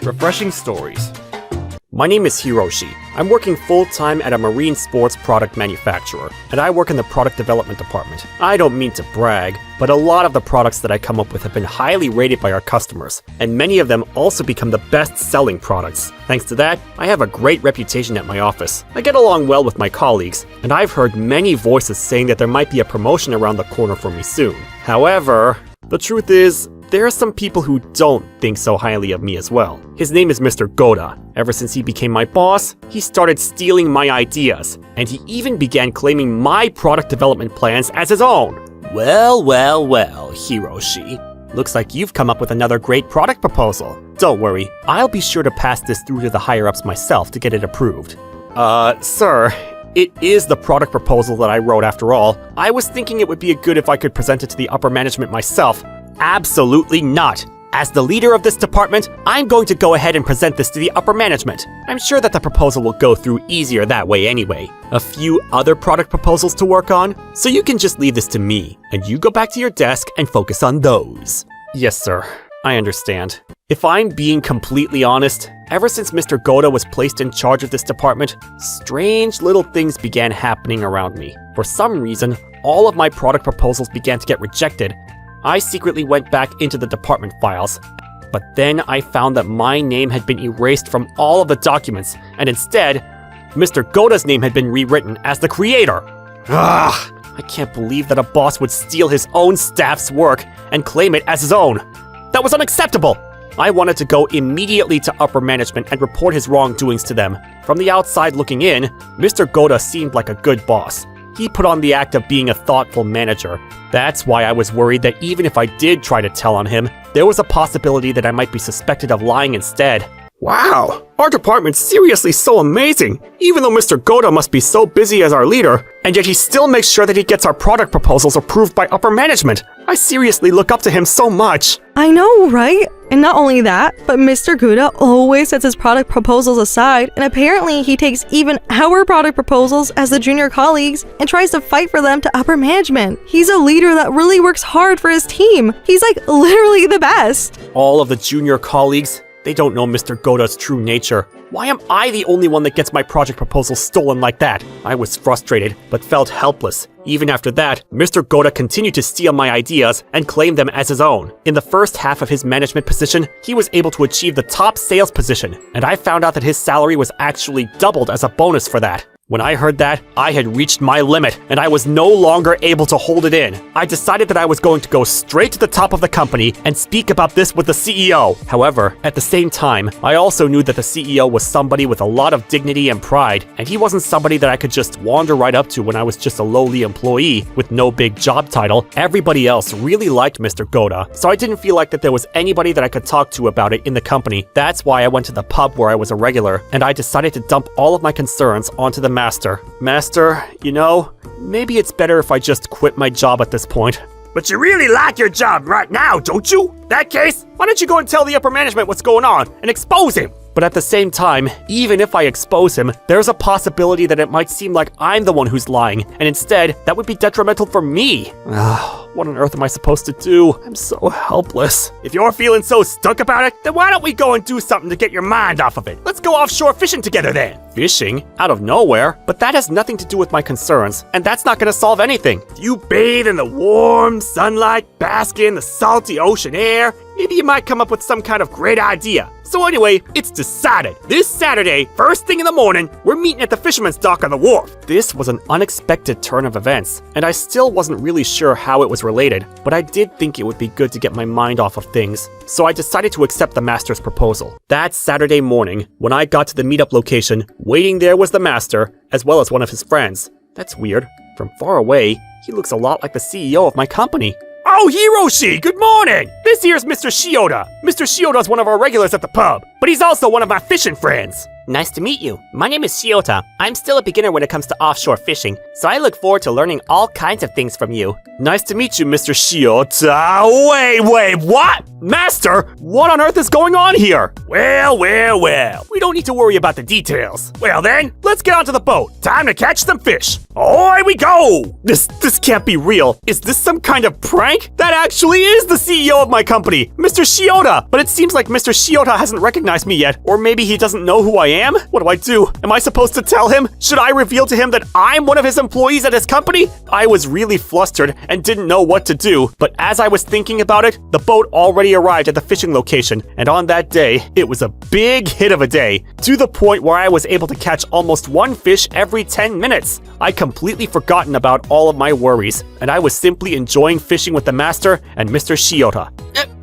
Refreshing stories. My name is Hiroshi. I'm working full-time at a marine sports product manufacturer, and I work in the product development department. I don't mean to brag, but a lot of the products that I come up with have been highly rated by our customers, and many of them also become the best-selling products. Thanks to that, I have a great reputation at my office. I get along well with my colleagues, and I've heard many voices saying that there might be a promotion around the corner for me soon. However, the truth is, there are some people who don't think so highly of me as well. His name is Mr. Goda. Ever since he became my boss, he started stealing my ideas, and he even began claiming my product development plans as his own. Well, Hiroshi. Looks like you've come up with another great product proposal. Don't worry, I'll be sure to pass this through to the higher-ups myself to get it approved. Sir, it is the product proposal that I wrote after all. I was thinking it would be good if I could present it to the upper management myself. Absolutely not! As the leader of this department, I'm going to go ahead and present this to the upper management. I'm sure that the proposal will go through easier that way anyway. A few other product proposals to work on, so you can just leave this to me, and you go back to your desk and focus on those. Yes, sir. I understand. If I'm being completely honest, ever since Mr. Goda was placed in charge of this department, strange little things began happening around me. For some reason, all of my product proposals began to get rejected. I secretly went back into the department files, but then I found that my name had been erased from all of the documents, and instead, Mr. Goda's name had been rewritten as the creator. Ugh! I can't believe that a boss would steal his own staff's work and claim it as his own. That was unacceptable! I wanted to go immediately to upper management and report his wrongdoings to them. From the outside looking in, Mr. Goda seemed like a good boss. He put on the act of being a thoughtful manager. That's why I was worried that even if I did try to tell on him, there was a possibility that I might be suspected of lying instead. Wow, our department's seriously so amazing! Even though Mr. Goda must be so busy as our leader, and yet he still makes sure that he gets our product proposals approved by upper management. I seriously look up to him so much. I know, right? And not only that, but Mr. Goda always sets his product proposals aside, and apparently he takes even our product proposals as the junior colleagues and tries to fight for them to upper management. He's a leader that really works hard for his team. He's like literally the best. All of the junior colleagues, they don't know Mr. Goda's true nature. Why am I the only one that gets my project proposals stolen like that? I was frustrated, but felt helpless. Even after that, Mr. Goda continued to steal my ideas and claim them as his own. In the first half of his management position, he was able to achieve the top sales position, and I found out that his salary was actually doubled as a bonus for that. When I heard that, I had reached my limit, and I was no longer able to hold it in. I decided that I was going to go straight to the top of the company and speak about this with the CEO. However, at the same time, I also knew that the CEO was somebody with a lot of dignity and pride, and he wasn't somebody that I could just wander right up to when I was just a lowly employee with no big job title. Everybody else really liked Mr. Goda, so I didn't feel like that there was anybody that I could talk to about it in the company. That's why I went to the pub where I was a regular, and I decided to dump all of my concerns onto the Master, you know, maybe it's better if I just quit my job at this point. But you really like your job right now, don't you? That case, why don't you go and tell the upper management what's going on and expose him? But at the same time, even if I expose him, there's a possibility that it might seem like I'm the one who's lying, and instead, that would be detrimental for me. What on earth am I supposed to do? I'm so helpless. If you're feeling so stuck about it, then why don't we go and do something to get your mind off of it? Let's go offshore fishing together then. Fishing? Out of nowhere? But that has nothing to do with my concerns, and that's not gonna solve anything. You bathe in the warm sunlight, bask in the salty ocean air, maybe you might come up with some kind of great idea. So anyway, it's decided. This Saturday, first thing in the morning, we're meeting at the fisherman's dock on the wharf. This was an unexpected turn of events, and I still wasn't really sure how it was related, but I did think it would be good to get my mind off of things. So I decided to accept the Master's proposal. That Saturday morning, when I got to the meetup location, waiting there was the Master, as well as one of his friends. That's weird. From far away, he looks a lot like the CEO of my company. Oh, Hiroshi, good morning! This here's Mr. Shiota. Mr. Shiota's one of our regulars at the pub, but he's also one of my fishing friends. Nice to meet you. My name is Shiota. I'm still a beginner when it comes to offshore fishing, so I look forward to learning all kinds of things from you. Nice to meet you, Mr. Shiota. Wait, what? Master, what on earth is going on here? Well. We don't need to worry about the details. Well then, let's get onto the boat. Time to catch some fish. Away we go! This can't be real. Is this some kind of prank? That actually is the CEO of my company, Mr. Shiota. But it seems like Mr. Shiota hasn't recognized me yet. Or maybe he doesn't know who I am? What do I do? Am I supposed to tell him? Should I reveal to him that I'm one of his employees at his company? I was really flustered and didn't know what to do. But as I was thinking about it, the boat already arrived at the fishing location. And on that day, it was a big hit of a day. To the point where I was able to catch almost one fish every 10 minutes. I completely forgotten about all of my worries, and I was simply enjoying fishing with the master and Mr. Shiota.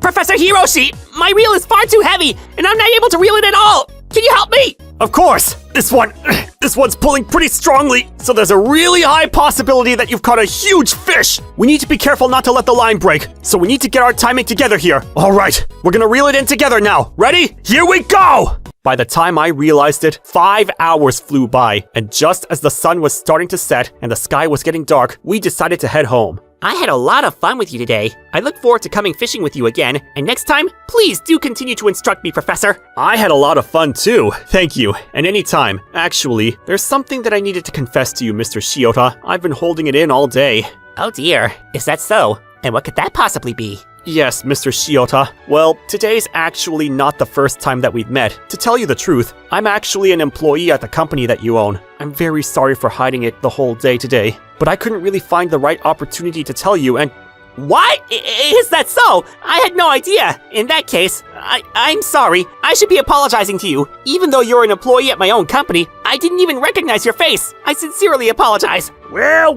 Professor Hiroshi, my reel is far too heavy, and I'm not able to reel it at all. Can you help me? Of course! This one's pulling pretty strongly, so there's a really high possibility that you've caught a huge fish! We need to be careful not to let the line break, so we need to get our timing together here. Alright, we're gonna reel it in together now. Ready? Here we go! By the time I realized it, 5 hours flew by, and just as the sun was starting to set and the sky was getting dark, we decided to head home. I had a lot of fun with you today. I look forward to coming fishing with you again, and next time, please do continue to instruct me, Professor. I had a lot of fun too, thank you, and anytime. Actually, there's something that I needed to confess to you, Mr. Shiota. I've been holding it in all day. Oh dear, is that so? And what could that possibly be? Yes, Mr. Shiota. Well, today's actually not the first time that we've met. To tell you the truth, I'm actually an employee at the company that you own. I'm very sorry for hiding it the whole day today, but I couldn't really find the right opportunity to tell you, and What? Is that so? I had no idea. In that case, I'm sorry. I should be apologizing to you. Even though you're an employee at my own company, I didn't even recognize your face. I sincerely apologize. Well,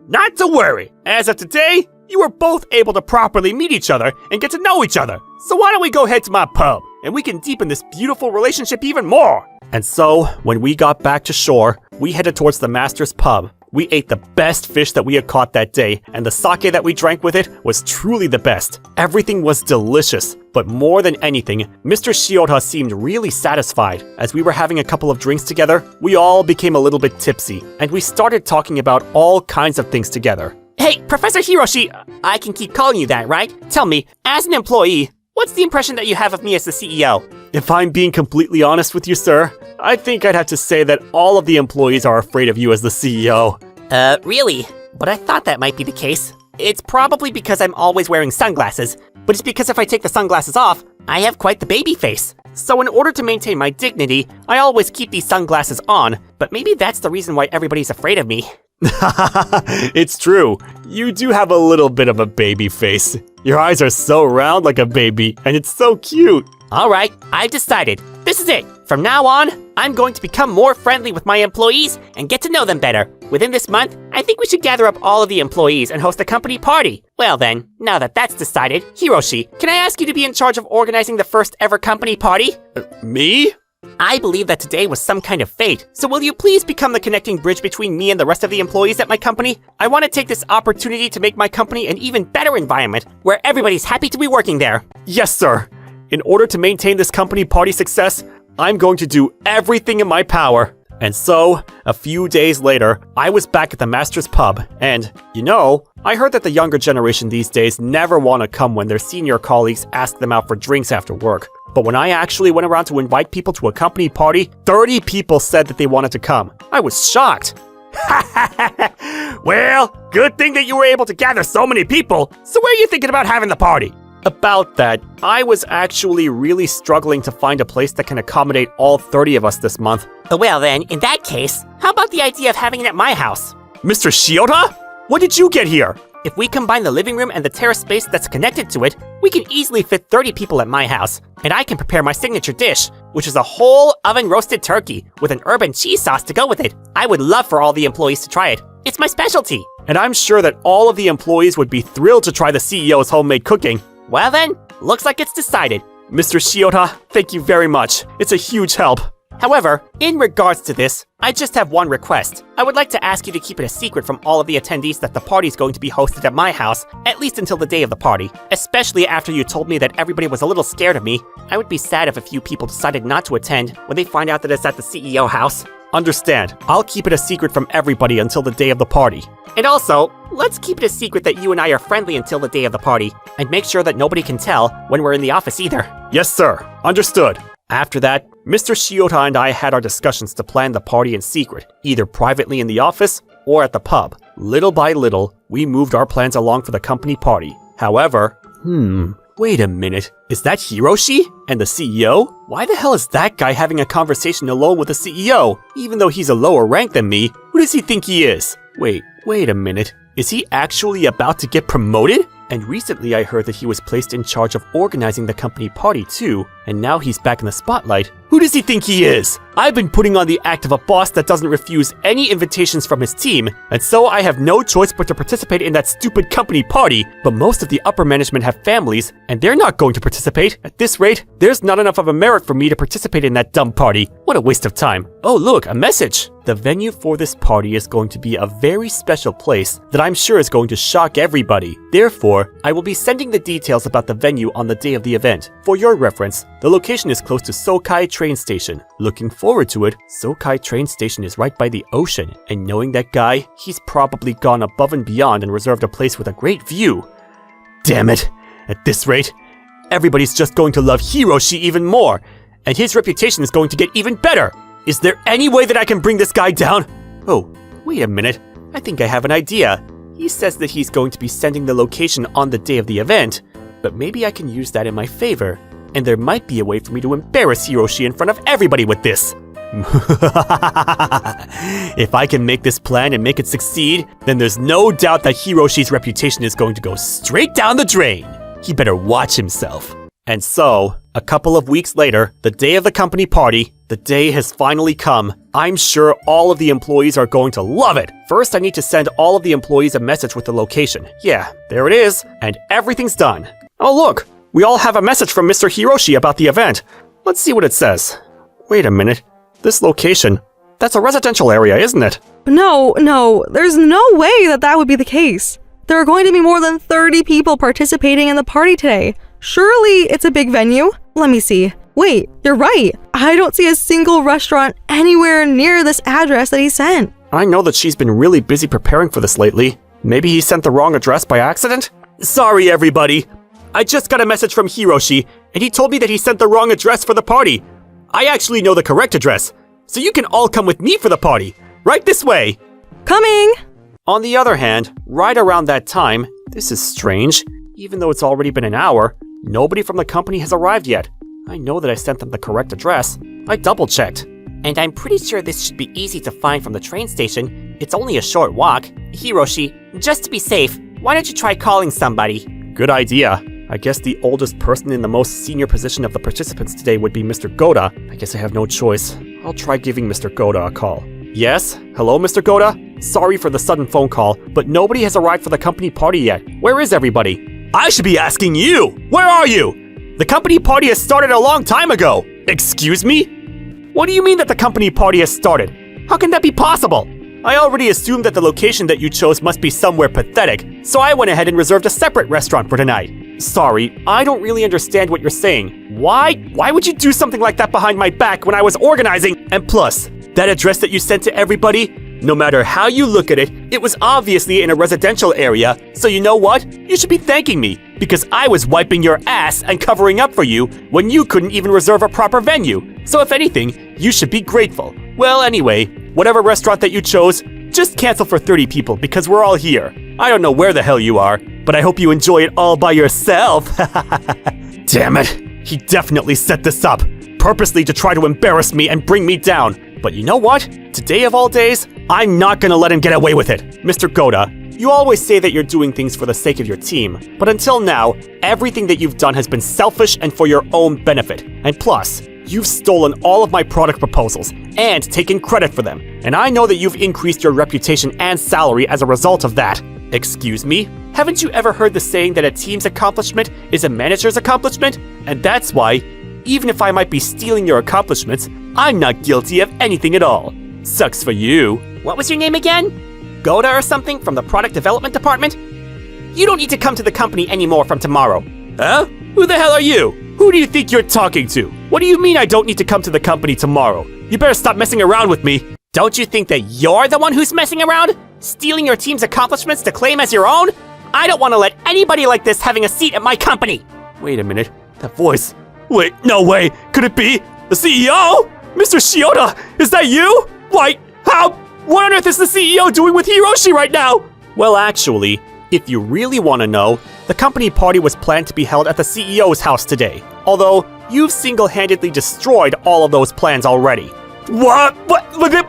not to worry. As of today, you were both able to properly meet each other and get to know each other. So why don't we go head to my pub, and we can deepen this beautiful relationship even more. And so, when we got back to shore, we headed towards the master's pub. We ate the best fish that we had caught that day, and the sake that we drank with it was truly the best. Everything was delicious, but more than anything, Mr. Shiota seemed really satisfied. As we were having a couple of drinks together, we all became a little bit tipsy, and we started talking about all kinds of things together. Hey, Professor Hiroshi, I can keep calling you that, right? Tell me, as an employee, what's the impression that you have of me as the CEO? If I'm being completely honest with you, sir, I think I'd have to say that all of the employees are afraid of you as the CEO. Really? But I thought that might be the case. It's probably because I'm always wearing sunglasses, but it's because if I take the sunglasses off, I have quite the baby face. So in order to maintain my dignity, I always keep these sunglasses on, but maybe that's the reason why everybody's afraid of me. It's true. You do have a little bit of a baby face. Your eyes are so round like a baby, and it's so cute. Alright, I've decided. This is it. From now on, I'm going to become more friendly with my employees and get to know them better. Within this month, I think we should gather up all of the employees and host a company party. Well then, now that that's decided, Hiroshi, can I ask you to be in charge of organizing the first ever company party? Me? I believe that today was some kind of fate, so will you please become the connecting bridge between me and the rest of the employees at my company? I want to take this opportunity to make my company an even better environment, where everybody's happy to be working there. Yes, sir. In order to maintain this company party success, I'm going to do everything in my power. And so, a few days later, I was back at the master's pub, and, I heard that the younger generation these days never want to come when their senior colleagues ask them out for drinks after work. But when I actually went around to invite people to a company party, 30 people said that they wanted to come. I was shocked. Well, good thing that you were able to gather so many people. So where are you thinking about having the party? About that, I was actually really struggling to find a place that can accommodate all 30 of us this month. Well then, in that case, how about the idea of having it at my house? Mr. Shiota? When did you get here? If we combine the living room and the terrace space that's connected to it, we can easily fit 30 people at my house. And I can prepare my signature dish, which is a whole oven-roasted turkey with an herb and cheese sauce to go with it. I would love for all the employees to try it. It's my specialty. And I'm sure that all of the employees would be thrilled to try the CEO's homemade cooking. Well then, looks like it's decided. Mr. Shiota, thank you very much. It's a huge help. However, in regards to this, I just have one request. I would like to ask you to keep it a secret from all of the attendees that the party's going to be hosted at my house, at least until the day of the party. Especially after you told me that everybody was a little scared of me. I would be sad if a few people decided not to attend when they find out that it's at the CEO house. Understand, I'll keep it a secret from everybody until the day of the party. And also, let's keep it a secret that you and I are friendly until the day of the party, and make sure that nobody can tell when we're in the office either. Yes, sir. Understood. After that, Mr. Shiota and I had our discussions to plan the party in secret, either privately in the office or at the pub. Little by little, we moved our plans along for the company party. However, wait a minute. Is that Hiroshi? And the CEO? Why the hell is that guy having a conversation alone with the CEO? Even though he's a lower rank than me, who does he think he is? Wait a minute. Is he actually about to get promoted? And recently I heard that he was placed in charge of organizing the company party too, and now he's back in the spotlight. Who does he think he is? I've been putting on the act of a boss that doesn't refuse any invitations from his team, and so I have no choice but to participate in that stupid company party. But most of the upper management have families, and they're not going to participate. At this rate, there's not enough of a merit for me to participate in that dumb party. What a waste of time. Oh look, a message! The venue for this party is going to be a very special place that I'm sure is going to shock everybody. Therefore, I will be sending the details about the venue on the day of the event. For your reference, the location is close to Sokai train station. Looking forward to it, Sokai train station is right by the ocean, and knowing that guy, he's probably gone above and beyond and reserved a place with a great view. Damn it! At this rate, everybody's just going to love Hiroshi even more, and his reputation is going to get even better! Is there any way that I can bring this guy down? Oh, wait a minute. I think I have an idea. He says that he's going to be sending the location on the day of the event, but maybe I can use that in my favor. And there might be a way for me to embarrass Hiroshi in front of everybody with this. If I can make this plan and make it succeed, then there's no doubt that Hiroshi's reputation is going to go straight down the drain. He better watch himself. And so, a couple of weeks later, the day of the company party, the day has finally come. I'm sure all of the employees are going to love it. First, I need to send all of the employees a message with the location. Yeah, there it is, and everything's done. Oh look, we all have a message from Mr. Hiroshi about the event. Let's see what it says. Wait a minute, this location, that's a residential area, isn't it? No, there's no way that would be the case. There are going to be more than 30 people participating in the party today. Surely it's a big venue? Let me see. Wait, you're right. I don't see a single restaurant anywhere near this address that he sent. I know that she's been really busy preparing for this lately. Maybe he sent the wrong address by accident? Sorry, everybody. I just got a message from Hiroshi, and he told me that he sent the wrong address for the party. I actually know the correct address, so you can all come with me for the party. Right this way. Coming! On the other hand, right around that time, this is strange. Even though it's already been an hour, nobody from the company has arrived yet. I know that I sent them the correct address. I double-checked. And I'm pretty sure this should be easy to find from the train station. It's only a short walk. Hiroshi, just to be safe, why don't you try calling somebody? Good idea. I guess the oldest person in the most senior position of the participants today would be Mr. Goda. I guess I have no choice. I'll try giving Mr. Goda a call. Yes? Hello, Mr. Goda? Sorry for the sudden phone call, but nobody has arrived for the company party yet. Where is everybody? I should be asking you! Where are you? The company party has started a long time ago! Excuse me? What do you mean that the company party has started? How can that be possible? I already assumed that the location that you chose must be somewhere pathetic, so I went ahead and reserved a separate restaurant for tonight. Sorry, I don't really understand what you're saying. Why would you do something like that behind my back when I was organizing? And plus, that address that you sent to everybody, no matter how you look at it, it was obviously in a residential area, so you know what? You should be thanking me, because I was wiping your ass and covering up for you when you couldn't even reserve a proper venue. So if anything, you should be grateful. Well, anyway, whatever restaurant that you chose, just cancel for 30 people because we're all here. I don't know where the hell you are, but I hope you enjoy it all by yourself. Damn it, he definitely set this up, purposely to try to embarrass me and bring me down. But you know what? Today of all days, I'm not gonna let him get away with it. Mr. Goda, you always say that you're doing things for the sake of your team, but until now, everything that you've done has been selfish and for your own benefit. And plus, you've stolen all of my product proposals and taken credit for them. And I know that you've increased your reputation and salary as a result of that. Excuse me? Haven't you ever heard the saying that a team's accomplishment is a manager's accomplishment? And that's why, even if I might be stealing your accomplishments, I'm not guilty of anything at all. Sucks for you. What was your name again? Goda or something from the product development department? You don't need to come to the company anymore from tomorrow. Huh? Who the hell are you? Who do you think you're talking to? What do you mean I don't need to come to the company tomorrow? You better stop messing around with me. Don't you think that you're the one who's messing around? Stealing your team's accomplishments to claim as your own? I don't want to let anybody like this having a seat at my company. Wait a minute. That voice. Wait, no way. Could it be the CEO? Mr. Shiota, is that you? Why, how? What on earth is the CEO doing with Hiroshi right now? Well, actually, if you really want to know, the company party was planned to be held at the CEO's house today. Although, you've single-handedly destroyed all of those plans already. What?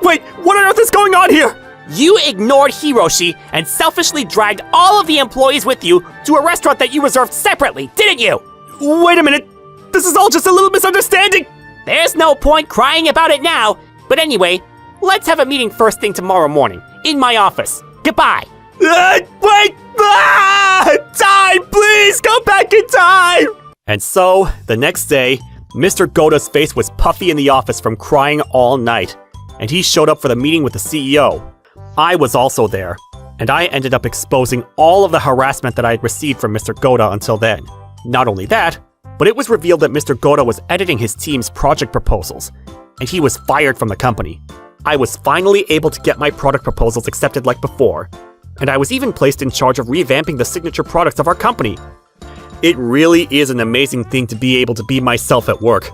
Wait, what on earth is going on here? You ignored Hiroshi and selfishly dragged all of the employees with you to a restaurant that you reserved separately, didn't you? Wait a minute. This is all just a little misunderstanding. There's no point crying about it now. But anyway, let's have a meeting first thing tomorrow morning, in my office. Goodbye. Wait! Time! Please, go back in time! And so, the next day, Mr. Goda's face was puffy in the office from crying all night, and he showed up for the meeting with the CEO. I was also there, and I ended up exposing all of the harassment that I had received from Mr. Goda until then. Not only that, but it was revealed that Mr. Goda was editing his team's project proposals, and he was fired from the company. I was finally able to get my product proposals accepted like before, and I was even placed in charge of revamping the signature products of our company. It really is an amazing thing to be able to be myself at work.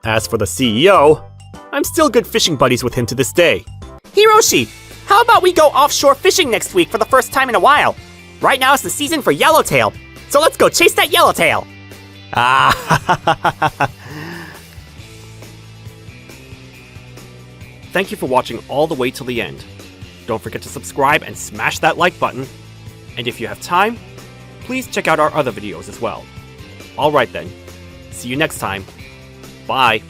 As for the CEO, I'm still good fishing buddies with him to this day. Hiroshi, how about we go offshore fishing next week for the first time in a while? Right now is the season for yellowtail, so let's go chase that yellowtail. Thank you for watching all the way till the end. Don't forget to subscribe and smash that like button. And if you have time, please check out our other videos as well. Alright then, see you next time. Bye.